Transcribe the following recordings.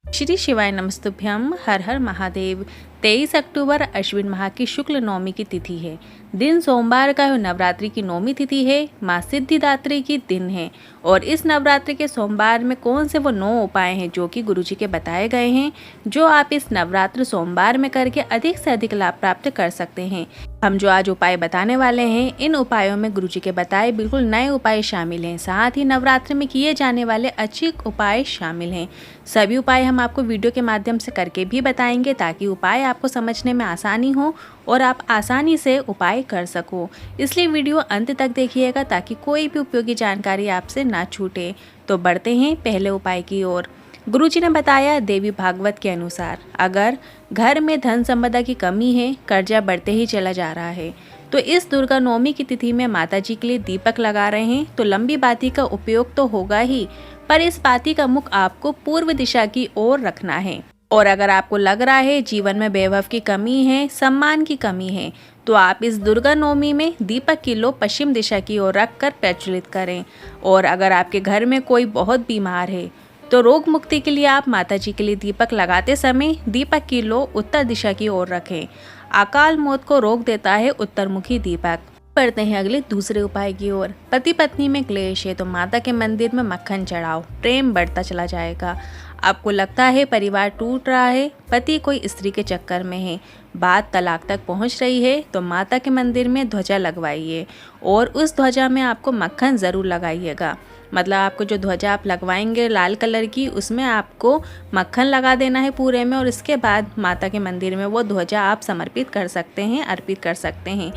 श्री शिवाय नमस्तुभ्यम। हर हर महादेव। 23 अक्टूबर अश्विन माह की शुक्ल नवमी की तिथि है। दिन सोमवार का नवरात्रि की नौमी तिथि है। माँ सिद्धिदात्री की दिन है। और इस नवरात्रि के सोमवार में कौन से वो 9 उपाय हैं जो कि गुरुजी के बताए गए हैं, जो आप इस नवरात्र सोमवार में करके अधिक से अधिक लाभ प्राप्त कर सकते हैं। हम जो आज उपाय बताने वाले हैं, इन उपायों में गुरुजी के बताए बिल्कुल नए उपाय शामिल हैं। साथ ही नवरात्र में किए जाने वाले अच्छे उपाय शामिल हैं। सभी उपाय हम आपको वीडियो के माध्यम से करके भी बताएंगे, ताकि उपाय आपको समझने में आसानी हो और आप आसानी से उपाय कर सको। इसलिए वीडियो अंत तक देखिएगा ताकि कोई भी उपयोगी जानकारी आपसे ना छूटे। तो बढ़ते हैं पहले उपाय की ओर। गुरुजी ने बताया, देवी भागवत के अनुसार अगर घर में धन संपदा की कमी है, कर्जा बढ़ते ही चला जा रहा है, तो इस दुर्गा नवमी की तिथि में माता जी के लिए दीपक लगा रहे हैं तो लंबी बाती का उपयोग तो होगा ही, पर इस बाती का मुख आपको पूर्व दिशा की ओर रखना है। और अगर आपको लग रहा है जीवन में वैभव की कमी है, सम्मान की कमी है, तो आप इस दुर्गा नवमी में दीपक की लो पश्चिम दिशा की ओर रखकर प्रज्वलित करें। और अगर आपके घर में कोई बहुत बीमार है, तो रोग मुक्ति के लिए आप माता जी के लिए दीपक लगाते समय दीपक की लो उत्तर दिशा की ओर रखें। अकाल मौत को रोक देता है उत्तरमुखी दीपक। बढ़ते हैं अगले दूसरे उपाय की ओर। पति पत्नी में क्लेश है तो माता के मंदिर में मक्खन चढ़ाओ, प्रेम बढ़ता चला जाएगा। आपको लगता है परिवार टूट रहा है, पति कोई स्त्री के चक्कर में है, बात तलाक तक पहुंच रही है, तो माता के मंदिर में ध्वजा लगवाइए और उस ध्वजा में आपको मक्खन ज़रूर लगाइएगा। मतलब आपको जो ध्वजा आप लगवाएंगे लाल कलर की, उसमें आपको मक्खन लगा देना है पूरे में, और इसके बाद माता के मंदिर में वो ध्वजा आप समर्पित कर सकते हैं, अर्पित कर सकते हैं।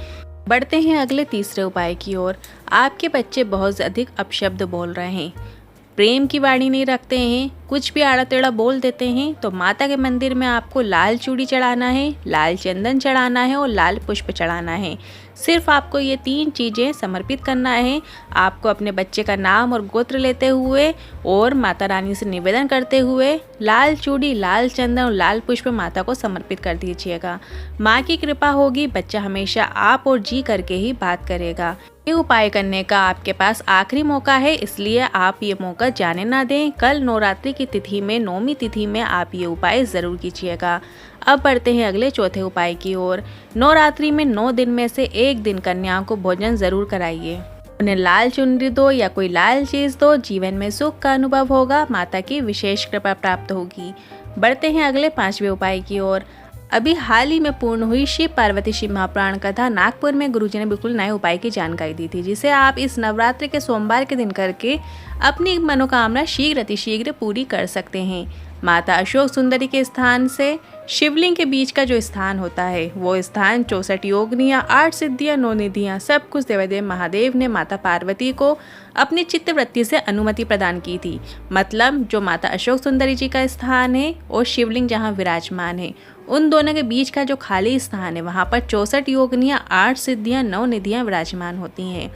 बढ़ते हैं अगले तीसरे उपाय की ओर। आपके बच्चे बहुत अधिक अपशब्द बोल रहे हैं, प्रेम की वाणी नहीं रखते हैं, कुछ भी आड़ा टेढ़ा बोल देते हैं, तो माता के मंदिर में आपको लाल चूड़ी चढ़ाना है, लाल चंदन चढ़ाना है और लाल पुष्प चढ़ाना है। सिर्फ आपको ये 3 चीज़ें समर्पित करना है। आपको अपने बच्चे का नाम और गोत्र लेते हुए और माता रानी से निवेदन करते हुए लाल चूड़ी, लाल चंदन और लाल पुष्प माता को समर्पित कर दीजिएगा। माँ की कृपा होगी, बच्चा हमेशा आप और जी करके ही बात करेगा। ये उपाय करने का आपके पास आखिरी मौका है, इसलिए आप ये मौका जाने ना दें। कल नवरात्रि की तिथि में, नौमी तिथि में आप ये उपाय ज़रूर कीजिएगा। अब बढ़ते हैं अगले चौथे उपाय की ओर। नवरात्रि में 9 दिन में से एक दिन कन्याओं को भोजन ज़रूर कराइए। उन्हें लाल चुनरी दो या कोई लाल चीज़ दो, जीवन में सुख का अनुभव होगा, माता की विशेष कृपा प्राप्त होगी। बढ़ते हैं अगले 5वें उपाय की ओर। अभी हाल ही में पूर्ण हुई शिव पार्वती शिव महापुराण कथा नागपुर में गुरुजी ने बिल्कुल नए उपाय की जानकारी दी थी, जिसे आप इस नवरात्रि के सोमवार के दिन करके अपनी मनोकामना शीघ्र अतिशीघ्र पूरी कर सकते हैं। माता अशोक सुंदरी के स्थान से शिवलिंग के बीच का जो स्थान होता है, वो स्थान 64 योगनियाँ, 8 सिद्धियाँ, 9 निधियाँ, सब कुछ देवादेव महादेव ने माता पार्वती को अपनी चित्तवृत्ति से अनुमति प्रदान की थी। मतलब जो माता अशोक सुंदरी जी का स्थान है और शिवलिंग जहाँ विराजमान है, उन दोनों के बीच का जो खाली स्थान है, वहाँ पर 64 योगनियाँ, 8 सिद्धियाँ, 9 निधियाँ विराजमान होती हैं।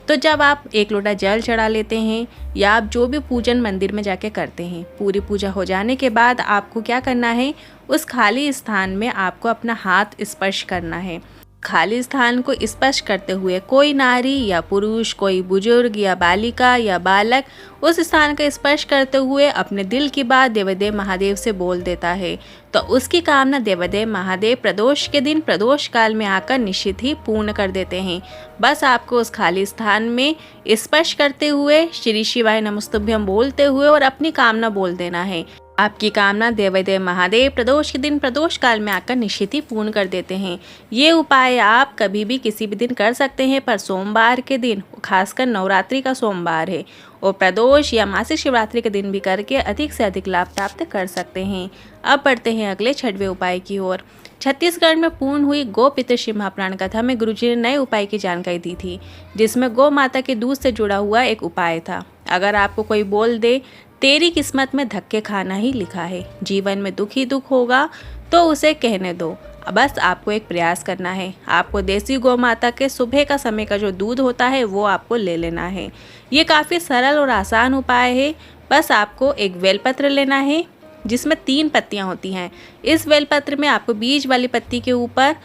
तो जब आप 1 लोटा जल चढ़ा लेते हैं या आप जो भी पूजन मंदिर में जाके करते हैं, पूरी पूजा हो जाने के बाद आपको क्या करना है, उस खाली स्थान में आपको अपना हाथ स्पर्श करना है। खाली स्थान को स्पर्श करते हुए कोई नारी या पुरुष, कोई बुजुर्ग या बालिका या बालक उस स्थान का स्पर्श करते हुए अपने दिल की बात देवादेव महादेव से बोल देता है, तो उसकी कामना देवादेव महादेव प्रदोष के दिन प्रदोष काल में आकर निश्चित ही पूर्ण कर देते हैं। बस आपको उस खाली स्थान में स्पर्श करते हुए श्री शिवाय नमस्तुभ्यम बोलते हुए और अपनी कामना बोल देना है। आपकी कामना देवादेव महादेव प्रदोष के दिन प्रदोष काल में आकर निश्चित ही पूर्ण कर देते हैं। ये उपाय आप कभी भी किसी भी दिन कर सकते हैं, पर सोमवार के दिन, खासकर नवरात्रि का सोमवार है, और प्रदोष या मासिक शिवरात्रि के दिन भी करके अधिक से अधिक लाभ प्राप्त कर सकते हैं। अब बढ़ते हैं अगले 6वें उपाय की ओर। छत्तीसगढ़ में पूर्ण हुई गो पितृ शिव महापुराण कथा में गुरुजी ने नए उपाय की जानकारी दी थी, जिसमें गौ माता के दूध से जुड़ा हुआ एक उपाय था। अगर आपको कोई बोल दे तेरी किस्मत में धक्के खाना ही लिखा है, जीवन में दुख ही दुख होगा, तो उसे कहने दो। बस आपको एक प्रयास करना है। आपको देसी गौ माता के सुबह का समय का जो दूध होता है वो आपको ले लेना है। ये काफ़ी सरल और आसान उपाय है। बस आपको एक बेलपत्र लेना है जिसमें 3 पत्तियां होती हैं। इस बेलपत्र में आपको बीज वाली पत्ती के ऊपर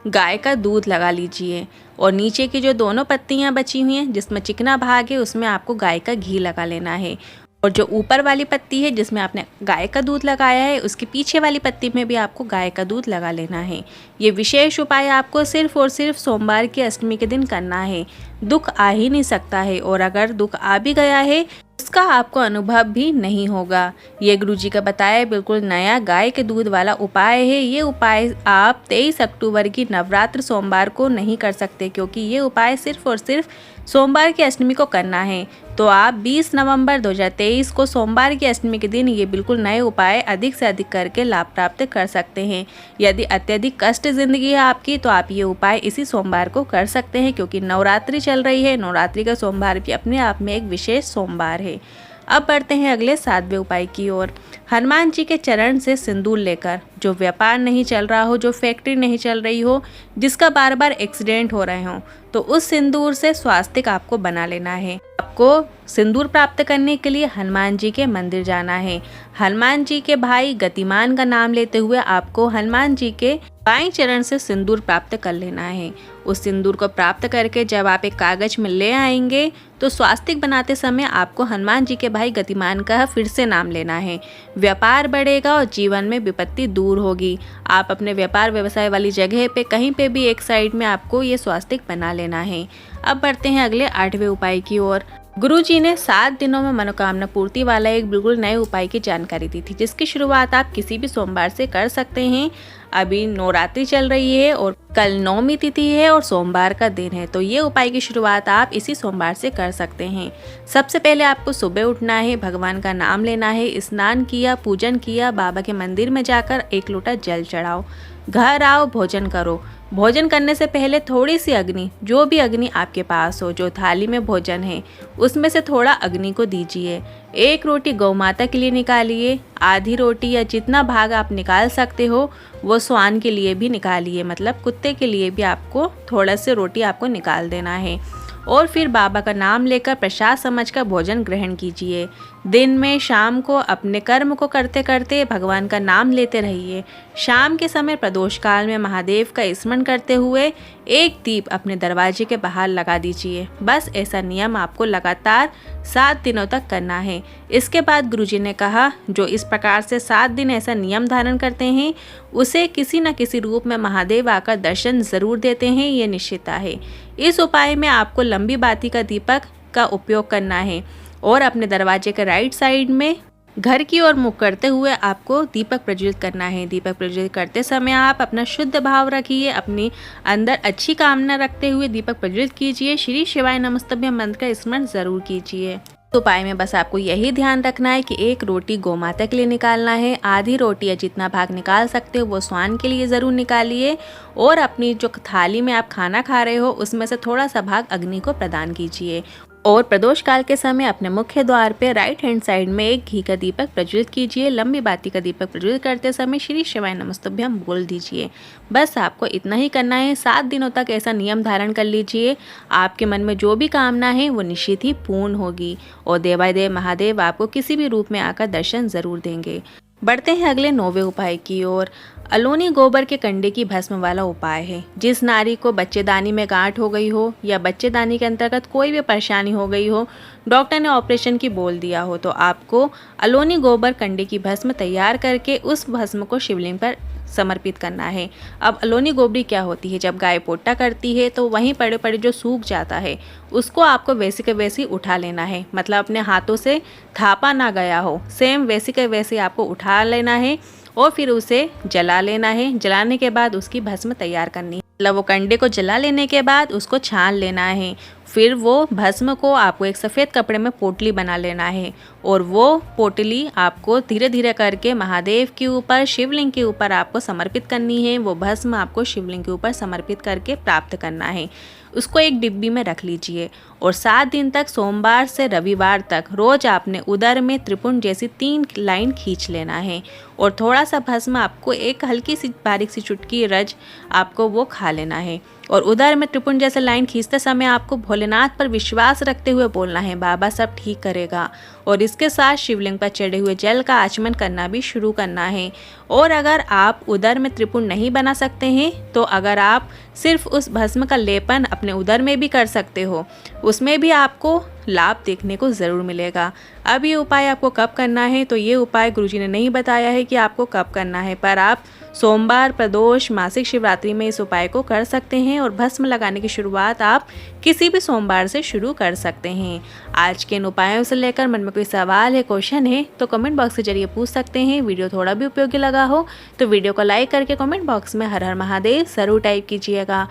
गाय का दूध लगा लीजिए और नीचे की जो दोनों पत्तियां बची हुई हैं जिसमें चिकना भाग है उसमें आपको गाय का घी लगा लेना है। और जो ऊपर वाली पत्ती है जिसमें आपने गाय का दूध लगाया है, उसके पीछे वाली पत्ती में भी आपको गाय का दूध लगा लेना है। ये विशेष उपाय आपको सिर्फ और सिर्फ सोमवार की अष्टमी के दिन करना है। दुख आ ही नहीं सकता है, और अगर दुख आ भी गया है उसका आपको अनुभव भी नहीं होगा। ये गुरुजी का बताया बिल्कुल नया गाय के दूध वाला उपाय है। ये उपाय आप 23 अक्टूबर की नवरात्र सोमवार को नहीं कर सकते, क्योंकि ये उपाय सिर्फ और सिर्फ सोमवार की अष्टमी को करना है। तो आप 20 नवंबर 2023 को सोमवार की अष्टमी के दिन ये बिल्कुल नए उपाय अधिक से अधिक करके लाभ प्राप्त कर सकते हैं। यदि अत्यधिक कष्ट जिंदगी है आपकी, तो आप ये उपाय इसी सोमवार को कर सकते हैं, क्योंकि नवरात्रि चल रही है। नवरात्रि का सोमवार भी अपने आप में एक विशेष सोमवार है। अब बढ़ते हैं अगले 7वें उपाय की ओर। हनुमान जी के चरण से सिंदूर लेकर, जो व्यापार नहीं चल रहा हो, जो फैक्ट्री नहीं चल रही हो, जिसका बार बार एक्सीडेंट हो रहे हों, तो उस सिंदूर से स्वास्तिक आपको बना लेना है। आपको सिंदूर प्राप्त करने के लिए हनुमान जी के मंदिर जाना है। हनुमान जी के भाई गतिमान का नाम लेते हुए आपको हनुमान जी के बाएं चरण से सिंदूर प्राप्त कर लेना है। उस सिंदूर को प्राप्त करके जब आप एक कागज में ले आएंगे, तो स्वास्तिक बनाते समय आपको हनुमान जी के भाई गतिमान का फिर से नाम लेना है। व्यापार बढ़ेगा और जीवन में विपत्ति दूर होगी। आप अपने व्यापार व्यवसाय वाली जगह पे कहीं पे भी एक साइड में आपको ये स्वास्तिक बना लेना है। अब बढ़ते हैं अगले 8वें उपाय की ओर। गुरुजी ने 7 दिनों में मनोकामना पूर्ति वाला एक बिल्कुल नए उपाय की जानकारी दी थी, जिसकी शुरुआत आप किसी भी सोमवार से कर सकते हैं। अभी नवरात्रि चल रही है और कल नौमी तिथि है और सोमवार का दिन है, तो ये उपाय की शुरुआत आप इसी सोमवार से कर सकते हैं। सबसे पहले आपको सुबह उठना है, भगवान का नाम लेना है, स्नान किया, पूजन किया, बाबा के मंदिर में जाकर 1 लोटा जल चढ़ाओ, घर आओ, भोजन करो। भोजन करने से पहले थोड़ी सी अग्नि, जो भी अग्नि आपके पास हो, जो थाली में भोजन है उसमें से थोड़ा अग्नि को दीजिए। 1 रोटी गौ माता के लिए निकालिए, आधी रोटी या जितना भाग आप निकाल सकते हो वो स्वान के लिए भी निकालिए, मतलब कुत्ते के लिए भी आपको थोड़ा से रोटी आपको निकाल देना है। और फिर बाबा का नाम लेकर प्रसाद समझकर भोजन ग्रहण कीजिए। दिन में शाम को अपने कर्म को करते करते भगवान का नाम लेते रहिए। शाम के समय प्रदोष काल में महादेव का स्मरण करते हुए एक दीप अपने दरवाजे के बाहर लगा दीजिए। बस ऐसा नियम आपको लगातार 7 दिनों तक करना है। इसके बाद गुरुजी ने कहा, जो इस प्रकार से 7 दिन ऐसा नियम धारण करते हैं उसे किसी न किसी रूप में महादेव आकर दर्शन जरूर देते हैं, ये निश्चितता है। इस उपाय में आपको लंबी बाती का दीपक का उपयोग करना है और अपने दरवाजे के राइट साइड में घर की ओर मुख करते हुए आपको दीपक प्रज्वलित करना है। दीपक प्रज्वलित करते समय आप अपना शुद्ध भाव रखिए, अपनी अंदर अच्छी कामना रखते हुए दीपक प्रज्वलित कीजिए। श्री शिवाय नमस्तभ्यम मंत्र का स्मरण जरूर कीजिए। उपाय में बस आपको यही ध्यान रखना है कि 1 रोटी गौ माता के लिए निकालना है, आधी रोटी या जितना भाग निकाल सकते हो वो स्वान के लिए ज़रूर निकालिए, और अपनी जो थाली में आप खाना खा रहे हो उसमें से थोड़ा सा भाग अग्नि को प्रदान कीजिए। और प्रदोष काल के समय अपने मुख्य द्वार पे राइट हैंड साइड में एक घी का दीपक प्रज्वलित कीजिए। लंबी बाती का दीपक प्रज्वलित करते समय श्री शिवाय नमस्तभ्यम बोल दीजिए। बस आपको इतना ही करना है। 7 दिनों तक ऐसा नियम धारण कर लीजिए। आपके मन में जो भी कामना है वो निश्चित ही पूर्ण होगी और देवादेव महादेव आपको किसी भी रूप में आकर दर्शन जरूर देंगे। बढ़ते हैं अगले 9वें उपाय की ओर। अलोनी गोबर के कंडे की भस्म वाला उपाय है। जिस नारी को बच्चेदानी में गांठ हो गई हो या बच्चेदानी के अंतर्गत कोई भी परेशानी हो गई हो, डॉक्टर ने ऑपरेशन की बोल दिया हो, तो आपको अलोनी गोबर कंडे की भस्म तैयार करके उस भस्म को शिवलिंग पर समर्पित करना है। अब अलोनी गोबरी क्या होती है, जब गाय पोटा करती है तो वहीं पड़े पड़े जो सूख जाता है उसको आपको वैसे के वैसे उठा लेना है, मतलब अपने हाथों से थापा ना गया हो, सेम वैसे के वैसे आपको उठा लेना है और फिर उसे जला लेना है। जलाने के बाद उसकी भस्म तैयार करनी है, मतलब वो कंडे को जला लेने के बाद उसको छान लेना है। फिर वो भस्म को आपको एक सफ़ेद कपड़े में पोटली बना लेना है और वो पोटली आपको धीरे धीरे करके महादेव के ऊपर, शिवलिंग के ऊपर आपको समर्पित करनी है। वो भस्म आपको शिवलिंग के ऊपर समर्पित करके प्राप्त करना है। उसको एक डिब्बी में रख लीजिए और 7 दिन तक, सोमवार से रविवार तक, रोज आपने उदर में त्रिपुंड जैसी 3 लाइन खींच लेना है और थोड़ा सा भस्म आपको एक हल्की सी बारीक सी चुटकी रज आपको वो खा लेना है और उदर में त्रिपुंड जैसे लाइन खींचते समय आपको भोलेनाथ पर विश्वास रखते हुए बोलना है, बाबा सब ठीक करेगा। और इसके साथ शिवलिंग पर चढ़े हुए जल का आचमन करना भी शुरू करना है। और अगर आप उदर में त्रिपुंड नहीं बना सकते हैं तो अगर आप सिर्फ उस भस्म का लेपन अपने उदर में भी कर सकते हो, उसमें भी आपको लाभ देखने को ज़रूर मिलेगा। अब ये उपाय आपको कब करना है, तो ये उपाय गुरुजी ने नहीं बताया है कि आपको कब करना है, पर आप सोमवार, प्रदोष, मासिक शिवरात्रि में इस उपाय को कर सकते हैं। और भस्म लगाने की शुरुआत आप किसी भी सोमवार से शुरू कर सकते हैं। आज के इन उपायों से लेकर मन में कोई सवाल है, क्वेश्चन है तो कमेंट बॉक्स के जरिए पूछ सकते हैं। वीडियो थोड़ा भी उपयोगी लगा हो तो वीडियो को लाइक करके कमेंट बॉक्स में हर हर महादेव ज़रूर टाइप कीजिएगा।